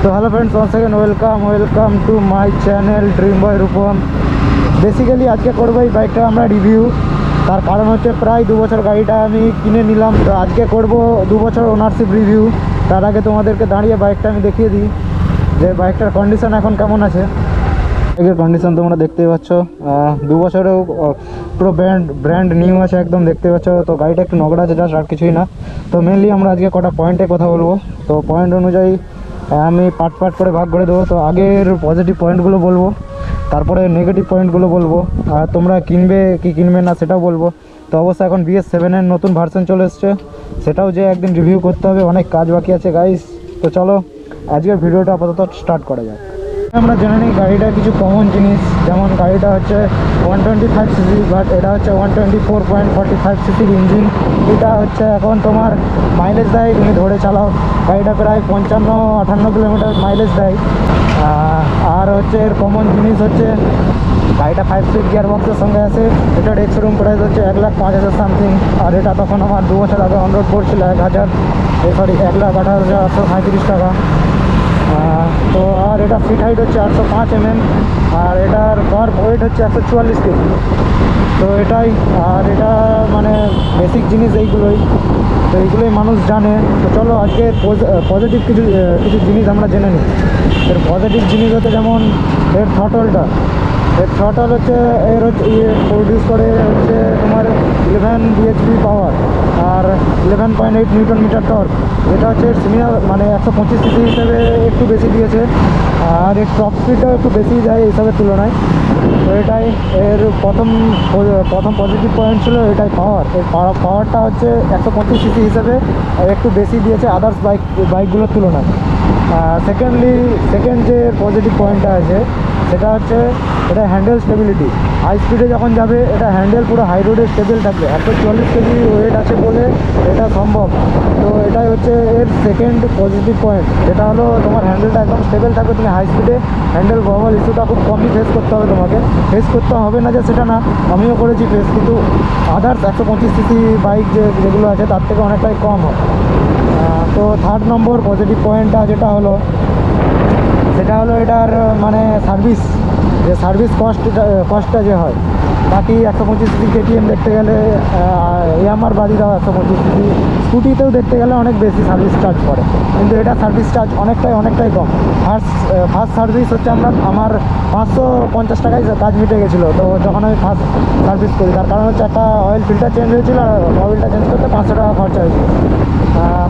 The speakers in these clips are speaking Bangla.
তো hello friends, once again welcome to my channel dream boy Rupam. Basically আজকে করবো এই বাইকটা আমরা রিভিউ। তার কারণ হচ্ছে প্রায় 2 বছর গাড়িটা আমি কিনে নিলাম, তো আজকে করব 2 বছর ওনারশিপ রিভিউ। তার আগে তোমাদেরকে দাঁড়িয়ে বাইকটা আমি দেখিয়ে দিই যে বাইকটার কন্ডিশন এখন কেমন আছে। বাইকের কন্ডিশন তোমরা দেখতেই পাচ্ছ, 2 বছরেও পুরো ব্র্যান্ড নিউ আছে একদম, দেখতে পাচ্ছ। তো গাড়িটা একটু নোংরা আছে, জাস্ট আর কিছুই না। তো মেনলি আমরা আজকে কটা পয়েন্টে কথা বলবো, তো পয়েন্ট অনুযায়ী আমি পার্ট করে ভাগ করে দেবো। তো আগের পজিটিভ পয়েন্টগুলো বলবো, তারপরে নেগেটিভ পয়েন্টগুলো বলবো, আর তোমরা কিনবে কি কিনবে না সেটাও বলবো। তো অবশ্যই এখন BS7-এর নতুন ভার্সন চলে এসছে, সেটাও যে একদিন রিভিউ করতে হবে, অনেক কাজ বাকি আছে গাইস। তো চলো আজকের ভিডিওটা আপাতত স্টার্ট করা যাক। আমরা জেনে নিই গাড়িটার কিছু কমন জিনিস, যেমন গাড়িটা হচ্ছে 125cc, বাট এটা হচ্ছে 124.45cc ইঞ্জিন। এটা হচ্ছে এখন তোমার মাইলেজ দেয়, তুমি ধরে চালাও গাড়িটা প্রায় 55-58 কিলোমিটার মাইলেজ দেয়। আর হচ্ছে এর কমন জিনিস হচ্ছে গাড়িটা 5 স্পিড গিয়ার বক্সের সঙ্গে আছে। এটার এক্সশোরুম প্রাইস হচ্ছে 1,05,000 সামথিং, আর এটা তখন আমার 2 বছর আগে অন রোড পড়ছিল 1,18,835 টাকা। তো আর এটা সিট হাইট হচ্ছে 805 mm, আর এটার কার ওয়েট হচ্ছে 144 কেজি। তো এটাই, আর এটা মানে বেসিক জিনিস এইগুলোই, তো এইগুলোই মানুষ জানে। তো চলো আজকে পজিটিভ কিছু জিনিস আমরা জেনে নিই। এর পজিটিভ জিনিস হচ্ছে যেমন এর থ্রটলটা। এর থ্রটল হচ্ছে এর হচ্ছে প্রডিউস করে হচ্ছে তোমার 11 bhp পাওয়ার আর 11.8 নিউটন মিটার টর্ক। এটা হচ্ছে সিনিয়র মানে 125cc হিসেবে একটু বেশি দিয়েছে, আর এর টপ স্পিডটাও একটু বেশি যায় এইসবের তুলনায়। তো এটাই এর প্রথম পজিটিভ পয়েন্ট ছিল, এটাই পাওয়ার। এর পাওয়ারটা হচ্ছে 125cc হিসেবে একটু বেশি দিয়েছে আদার্স বাইকগুলোর তুলনায়। সেকেন্ড যে পজিটিভ পয়েন্টটা আছে সেটা হচ্ছে এটা হ্যান্ডেল স্টেবিলিটি। হাই স্পিডে যখন যাবে এটা হ্যান্ডেল পুরো হাই রোডে স্টেবল থাকবে, 144 কেজি ওয়েট আছে বলে এটা সম্ভব। তো এটাই হচ্ছে এর সেকেন্ড পজিটিভ পয়েন্ট, যেটা হলো তোমার হ্যান্ডেলটা একদম স্টেবল থাকবে। তুমি হাই স্পিডে হ্যান্ডেল ববল ইস্যুটা খুব কমই ফেস করতে হবে, তোমাকে ফেস করতে হবে না যে সেটা না, আমিও করেছি ফেস, কিন্তু আদার্স 125cc বাইক যেগুলো আছে তার থেকে অনেকটাই কম হয়। তো থার্ড নম্বর পজিটিভ পয়েন্টটা যেটা হলো সেটা হলো এটার মানে সার্ভিস কস্টটা যে হয়। বাকি 125cc KTM দেখতে গেলে ইয়ামার বাদিরাও 125cc স্কুটিতেও দেখতে গেলে অনেক বেশি সার্ভিস চার্জ পড়ে, কিন্তু এটা সার্ভিস চার্জ অনেকটাই কম। ফার্স্ট সার্ভিস হচ্ছে আমার 550 টাকায় কাজ মিটে গেছিলো। তো যখন আমি ফার্স্ট সার্ভিস করি, তার কারণ হচ্ছে একটা অয়েল ফিল্টার চেঞ্জ হয়েছিল, আর অয়েলটা চেঞ্জ করতে 500 টাকা খরচা হয়েছিল।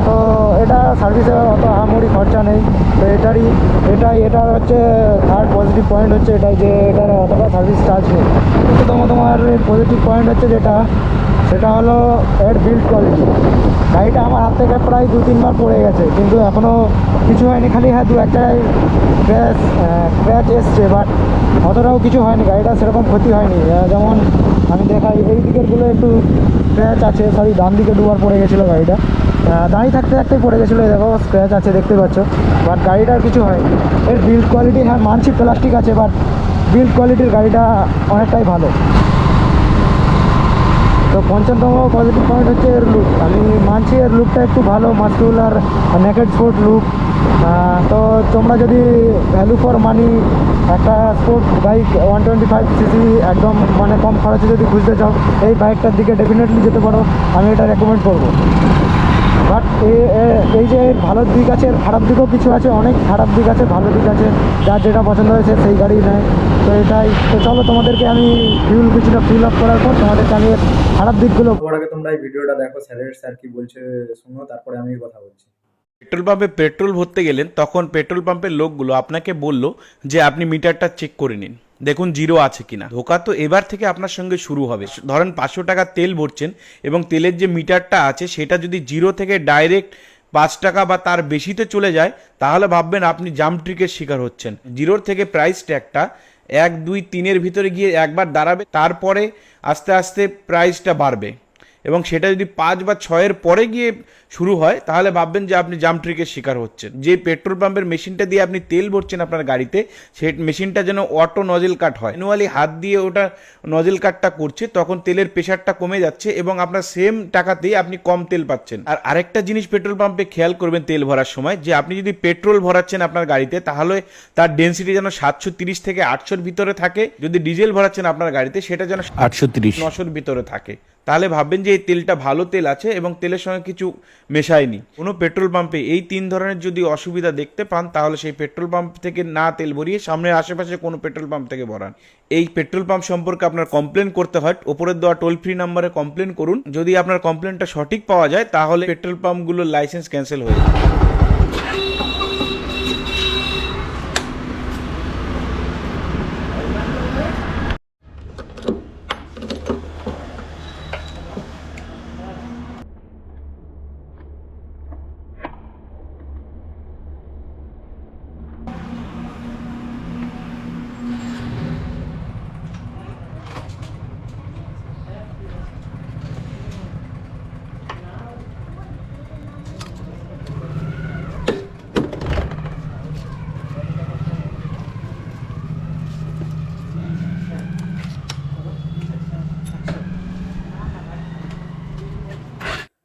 তো এটা সার্ভিসে অত আহামরি খরচা নেই। তো এটার হচ্ছে থার্ড পজিটিভ পয়েন্ট হচ্ছে এটাই, যে এটার অতটা সার্ভিস চার্জ নেই। কিন্তু তোমার পজিটিভ পয়েন্ট হচ্ছে সেটা হলো এর বিল্ড কোয়ালিটি। গাড়িটা আমার হাত থেকে প্রায় 2-3 বার পড়ে গেছে, কিন্তু এখনও কিছু হয়নি, খালি হ্যাঁ 2-1 জায়গায় ক্র্যাচ এসছে, বাট অতটাও কিছু হয়নি, গাড়িটা সেরকম ক্ষতি হয়নি। যেমন আমি দেখাই, এই দিকেরগুলো একটু স্ক্র্যাচ আছে, সরি ডান দিকে 2 বার পড়ে গেছিলো গাড়িটা, দাঁড়িয়ে থাকতেই পড়ে গেছিলো। এই দেখো স্ক্র্যাচ আছে, দেখতে পাচ্ছ, বাট গাড়িটার কিছু হয়। এর বিল্ড কোয়ালিটি, হ্যাঁ মানছি প্লাস্টিক আছে, বাট বিল্ড কোয়ালিটির গাড়িটা অনেকটাই ভালো। তো পঞ্চমতম পজিটিভ পয়েন্ট হচ্ছে এর লুক। আমি মানছি এর লুকটা একটু ভালো, মাস্কুলার নেকেড স্পোর্ট লুক। তো তোমরা যদি ভ্যালু ফর মানি একটা স্পোর্ট বাইক 125cc একদম মানে কম খরচে যদি খুঁজতে চাও, এই বাইকটার দিকে ডেফিনেটলি যেতে পারো, আমি এটা রেকমেন্ড করবো। বাট এই যে ভালো দিক আছে, এর খারাপ দিকও কিছু আছে, অনেক খারাপ দিক আছে, ভালো দিক আছে, যার যেটা পছন্দ হয়েছে সেই গাড়ি নেয়। তো এটাই। তো চলো তোমাদেরকে আমি কিছুটা ফিল আপ করার পর তোমাদেরকে আমি খারাপ দিকগুলো। ওর আগে তোমরা এই ভিডিওটা দেখো, স্যার কি বলছে শুনো, তারপরে আমি কথা বলছি। পেট্রোল পাম্পে পেট্রোল ভরতে গেলেন, তখন পেট্রোল পাম্পের লোকগুলো আপনাকে বলল যে আপনি মিটারটা চেক করে নিন, দেখুন জিরো আছে কিনা। ধোকা তো এবার থেকে আপনার সঙ্গে শুরু হবে। ধরেন 500 টাকা তেল ভরছেন এবং তেলের যে মিটারটা আছে সেটা যদি জিরো থেকে ডাইরেক্ট 5 টাকা বা তার বেশিতে চলে যায়, তাহলে ভাববেন আপনি জাম্প ট্রিকের শিকার হচ্ছেন। জিরোর থেকে প্রাইস ট্যাগটা 1, 2, 3-এর ভিতরে গিয়ে একবার দাঁড়াবে, তারপরে আস্তে আস্তে প্রাইসটা বাড়বে এবং সেটা যদি 5 বা 6-এর পরে গিয়ে শুরু হয় তাহলে ভাববেন যে আপনি জাম্প ট্রিকের শিকার হচ্ছেন। যে পেট্রোল পাম্পের মেশিনটা দিয়ে আপনি তেল ভরছেন আপনার গাড়িতে, সেই মেশিনটা যেন অটো নজেল কাট হয়, ম্যানুয়ালি হাত দিয়ে ওটা নজেল কাটটা করছে, তখন তেলের প্রেশারটা কমে যাচ্ছে এবং আপনার সেম টাকাতেই আপনি কম তেল পাচ্ছেন। আর আরেকটা জিনিস পেট্রোল পাম্পে খেয়াল করবেন তেল ভরার সময়, যে আপনি যদি পেট্রোল ভরাচ্ছেন আপনার গাড়িতে তাহলে তার ডেন্সিটি যেন 730 থেকে 800-র ভিতরে থাকে, যদি ডিজেল ভরাচ্ছেন আপনার গাড়িতে সেটা যেন 830-900-র ভিতরে থাকে। তাহলে ভাববেন যে এই তেলটা ভালো তেল আছে এবং তেলের সঙ্গে কিছু মেশায়নি। কোনো পেট্রোল পাম্পে এই 3 ধরনের যদি অসুবিধা দেখতে পান তাহলে সেই পেট্রোল পাম্প থেকে না তেল ভরিয়ে সামনের আশেপাশে কোনো পেট্রোল পাম্প থেকে ভরান। এই পেট্রোল পাম্প সম্পর্কে আপনার কমপ্লেন করতে হয়, ওপরের দেওয়া টোল ফ্রি নাম্বারে কমপ্লেন করুন। যদি আপনার কমপ্লেনটা সঠিক পাওয়া যায় তাহলে পেট্রোল পাম্পগুলোর লাইসেন্স ক্যান্সেল হয়ে যায়।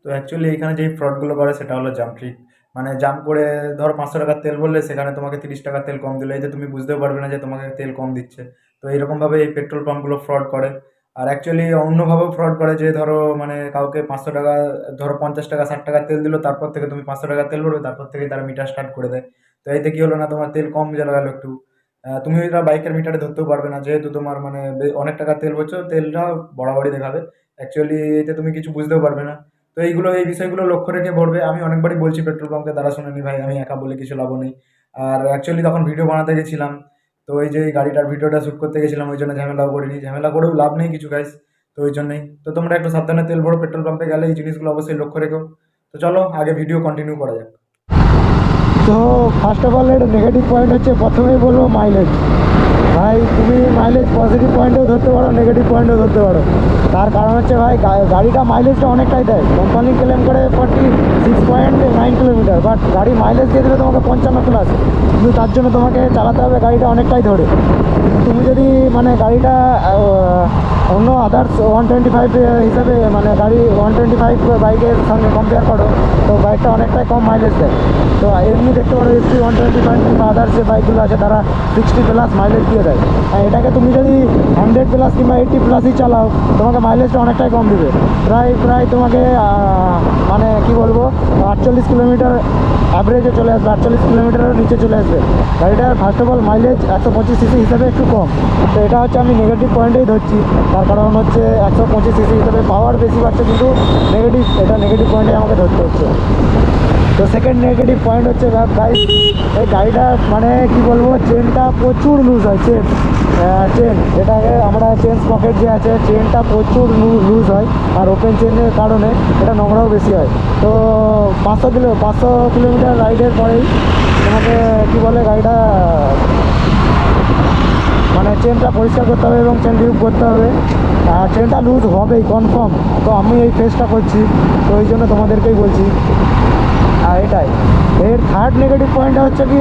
তো অ্যাকচুয়ালি এখানে যেই ফ্রডগুলো করে সেটা হলো জাম্প ট্রিক। মানে জাম্প করে ধর 500 টাকার তেল বললে সেখানে তোমাকে 30 টাকার তেল কম দিল, এতে তুমি বুঝতেও পারবে না যে তোমাকে তেল কম দিচ্ছে। তো এইরকমভাবে এই পেট্রোল পাম্পগুলো ফ্রড করে। আর অ্যাকচুয়ালি অন্যভাবেও ফ্রড করে, যে ধরো মানে কাউকে 500 টাকা, ধরো 50 টাকা 60 টাকার তেল দিল, তারপর থেকে তুমি 500 টাকার তেল ভরবে, তারপর থেকে তারা মিটার স্টার্ট করে দেয়। তো এতে কী হলো না, তোমার তেল কম জ্বালা গেলো একটু। তুমি এটা বাইকের মিটারে ধরতেও পারবে না, যেহেতু তোমার মানে অনেক টাকার তেল ভরছো, তেলটা বরাবরই দেখাবে। অ্যাকচুয়ালি এতে তুমি কিছু বুঝতেও পারবে না। তো এই বিষয়গুলো লক্ষ্য রেখে ভরবে। আমি অনেকবারই বলছি পেট্রোল পাম্পকে, তারা শোনেনি ভাই, আমি একা বলে কিছু লাভও নেই। আর অ্যাকচুয়ালি তখন ভিডিও বানাতে গেছিলাম, তো এই যে এই গাড়িটার ভিডিওটা শ্যুট করতে গেছিলাম, ওই জন্য ঝামেলাও করিনি, ঝামেলা করেও লাভ নেই কিছু গাইস। তো ওই জন্যই তো তোমরা একটু সাবধানে তেল ভরো, পেট্রোল পাম্পে গেলে এই জিনিসগুলো অবশ্যই লক্ষ্য রেখো। তো চলো আগে ভিডিও কন্টিনিউ করা যাক। তো ফার্স্ট অফ অল এটা নেগেটিভ পয়েন্ট হচ্ছে, প্রথমেই বলবো মাইলেজ। ভাই তুমি মাইলেজ পজিটিভ পয়েন্টও ধরতে পারো, নেগেটিভ পয়েন্টও ধরতে পারো। তার কারণ হচ্ছে ভাই গাড়িটা মাইলেজটা অনেকটাই দেয়। কোম্পানি ক্লেম করে 46.9 কিলোমিটার, বাট গাড়ি মাইলেজ দিয়ে দেবে তোমাকে 55+। কিন্তু তার জন্য তোমাকে চালাতে হবে গাড়িটা অনেকটাই ধরে। তুমি যদি মানে গাড়িটা অন্য আদার্স 125 হিসাবে, মানে গাড়ি 125 বাইকের সঙ্গে কম্পেয়ার করো, তো বাইকটা অনেকটাই কম মাইলেজ দেয়। তো এমনি দেখতে পারো SP 125 কিংবা আদার্স যে বাইকগুলো আছে তারা 60+ মাইলেজ দিয়ে দেয়। এটাকে তুমি যদি 100+ কিংবা 80+ই চালাও, তোমাকে মাইলেজটা অনেকটাই কম দেবে। প্রায় তোমাকে মানে কি বলবো 48 কিলোমিটার অ্যাভারেজে চলে আসবে, 48 কিলোমিটারের নিচে চলে আসবে। গাড়িটার first of all mileage 125 CC হিসাবে একটু কম। তো এটা হচ্ছে আমি নেগেটিভ পয়েন্টেই ধরছি। তার কারণ হচ্ছে 125 সিসি হিসাবে পাওয়ার বেশি পাচ্ছে, কিন্তু নেগেটিভ পয়েন্টে আমাকে ধরতে হচ্ছে। তো সেকেন্ড নেগেটিভ পয়েন্ট হচ্ছে গাইস, এই গাড়িটা মানে কি বলবো, চেনটা প্রচুর লুজ হয়। চেন যেটাকে আমরা চেন পকেট যে আছে, চেনটা প্রচুর লুজ হয়। আর ওপেন চেনের কারণে এটা নোংরাও বেশি হয়। তো 500 কিলোমিটার রাইডের পরেই তোমাকে কি বলে গাড়িটা মানে চেনটা পরিষ্কার করতে হবে এবং চেন রিমুভ করতে হবে। আর চেনটা লুজ হবেই কনফার্ম। তো আমি এই ফেসটা করছি, তো ওই জন্য তোমাদেরকেই বলছি। আর এটাই এর থার্ড নেগেটিভ পয়েন্টটা হচ্ছে কি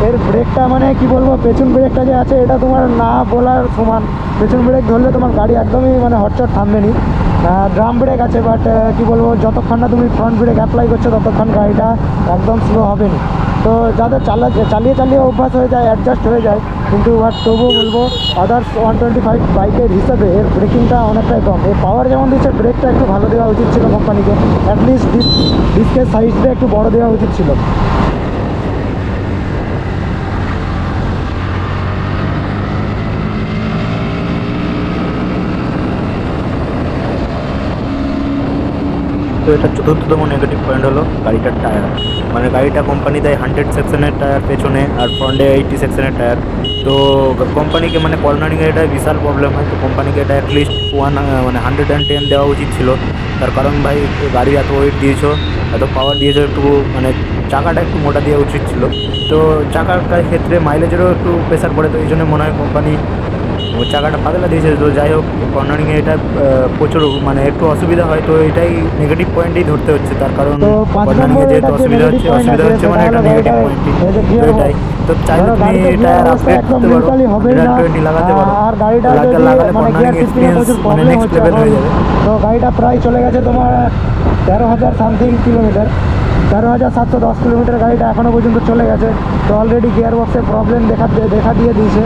এর ব্রেকটা মানে কি বলবো, পেছন ব্রেকটা যে আছে এটা তোমার না বলার সমান। পেছন ব্রেক ধরলে তোমার গাড়ি একদমই মানে হটচট থামবে নি। ড্রাম ব্রেক আছে, বাট কি বলবো, যতক্ষণ না তুমি ফ্রন্ট ব্রেক অ্যাপ্লাই করছো ততক্ষণ গাড়িটা একদম স্লো হবে না। তো যাদের চালিয়ে অভ্যাস হয়ে যায়, অ্যাডজাস্ট হয়ে যায়, কিন্তু বাট তবুও বলবো আদার্স 125 বাইকের হিসাবে এর ব্রেকিংটা অনেকটাই কম। এর পাওয়ার যেমন দিচ্ছে, ব্রেকটা একটু ভালো দেওয়া উচিত ছিল কোম্পানিকে। অ্যাটলিস্ট ডিস্কের সাইজটা একটু বড় দেওয়া উচিত ছিল। তো এটা চতুর্থতম নেগেটিভ পয়েন্ট হলো গাড়িটার টায়ার। মানে গাড়িটা কোম্পানি দেয় 100 সেকশনের টায়ার পেছনে, আর ফ্রন্টে 80 সেকশনের টায়ার। তো কোম্পানিকে মানে কর্নারিংয়ে এটা বিশাল প্রবলেম হয়। তো কোম্পানিকে এটা অ্যাটলিস্ট 110 দেওয়া উচিত ছিল। তার কারণ ভাই গাড়ি এত ওয়েট দিয়েছো, এত পাওয়ার দিয়েছো, একটু মানে চাকাটা একটু মোটা দেওয়া উচিত ছিল। তো চাকার ক্ষেত্রে মাইলেজেরও একটু প্রেশার পড়ে, তো এই জন্য মনে হয় কোম্পানি ও চাকাটা পাতলা দিয়েছে। তো যাই হোক, কর্নারিংয়ে এটা প্রচুর মানে একটু অসুবিধা হয়, তো এটাই নেগেটিভ পয়েন্টই ধরতে হচ্ছে। তার কারণ তো 5 কর্নারিংয়ে নম্বরে যেহেতু এটা যে অসুবিধা negative হচ্ছে point আছে, মানে এটা সেটা হলো নেগেটিভ গাড়িটার পয়েন্টই। এই যে তো gear এটাই, তো চাইলে ধরো তুমি গাড়িতে gear টায়ার অবস্থা আপগ্রেড একদম করতে পারো, neutrally হবেই না। 120 লাগাতে পারো, আর গাড়িটা যদি লাগালে মানে কর্নারিং গিয়ার শিফটিংয়ে এক্সপিরিয়েন্স প্রচুর মানে প্রবলেম নেক্সট হচ্ছে লেভেল এখন। হয়ে যাবে। তো গাড়িটা প্রায় চলে গেছে তোমার 13,000 সামথিং কিলোমিটার, 13,710 কিলোমিটার গাড়িটা এখনও পর্যন্ত চলে গেছে। তো অলরেডি গিয়ার বক্সের প্রবলেম দেখা দিয়ে দিয়েছে।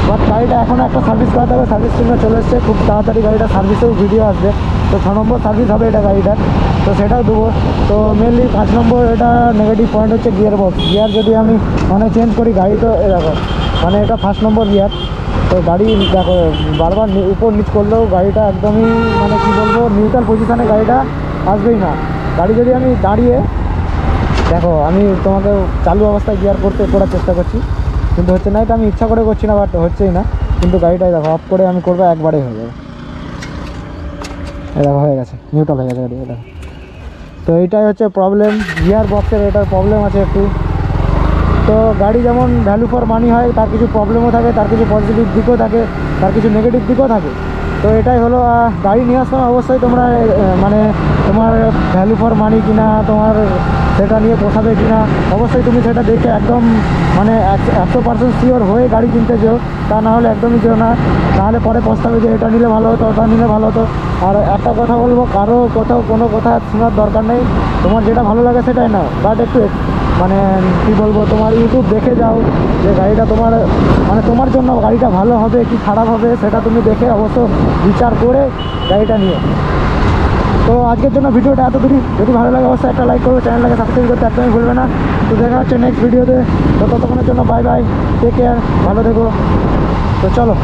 বাট গাড়িটা এখনও একটা সার্ভিস করাতে হবে, সার্ভিস টিমে চলে এসছে, খুব তাড়াতাড়ি গাড়িটা সার্ভিসেও ভিডিও আসবে। তো 6 নম্বর সার্ভিস হবে এটা গাড়িটার, তো সেটাও দেবো। তো মেনলি 5 নম্বর এটা নেগেটিভ পয়েন্ট হচ্ছে গিয়ার বক্স। গিয়ার যদি আমি মানে চেঞ্জ করি গাড়ি, তো এরকম মানে এটা 1st নম্বর গিয়ার। তো গাড়ি দেখো বারবার উপর নিচ করলেও গাড়িটা একদমই মানে কী বলবো, নিউট্রাল পজিশানে গাড়িটা আসবেই না। গাড়ি যদি আমি দাঁড়িয়ে দেখো, আমি তোমাকে চালু অবস্থায় গিয়ার করার চেষ্টা করছি, কিন্তু হচ্ছে না। এটা আমি ইচ্ছা করে করছি না, বাট হচ্ছেই না। কিন্তু গাড়িটাই দেখো অফ করে আমি করবো, একবারেই হয়ে যাবে। এটা হয়ে গেছে, নিউট্রাল হয়ে গেছে গাড়ি, এটা। তো এইটাই হচ্ছে প্রবলেম, গিয়ার বক্সের এটার প্রবলেম আছে একটু। তো গাড়ি যেমন ভ্যালু ফর মানি হয়, তার কিছু প্রবলেমও থাকে, তার কিছু পজিটিভ দিকও থাকে, তার কিছু নেগেটিভ দিকও থাকে। তো এটাই হলো, গাড়ি নিয়ে আসতে অবশ্যই তোমরা মানে তোমার ভ্যালু ফর মানি কিনা, তোমার সেটা নিয়ে পোষাবে কিনা, অবশ্যই তুমি সেটা দেখে একদম মানে 100% শিওর হয়ে গাড়ি কিনতে যেও। তা না হলে একদমই যেও না, তাহলে পরে পস্তাবে যে এটা নিলে ভালো হতো, ওটা নিলে ভালো হতো। আর একটা কথা বলবো, কারো কোথাও কোনো কথা শোনার দরকার নেই, তোমার যেটা ভালো লাগে সেটাই নাও। বাট একটু মানে কী বলবো, তোমার ইউটিউব দেখে যাও যে গাড়িটা তোমার মানে তোমার জন্য গাড়িটা ভালো হবে কি খারাপ হবে, সেটা তুমি দেখে অবশ্য বিচার করে গাড়িটা নিও। তো আজকের জন্য ভিডিওটা এত দূরই। যদি ভালো লাগে অবশ্যই একটা লাইক করবে, চ্যানেলটাকে সাবস্ক্রাইব করতে একদমই ভুলবে না। তো দেখা হচ্ছে নেক্সট ভিডিওতে। তো ততক্ষণের জন্য বাই বাই, টেক কেয়ার, ভালো থেকো। তো চলো।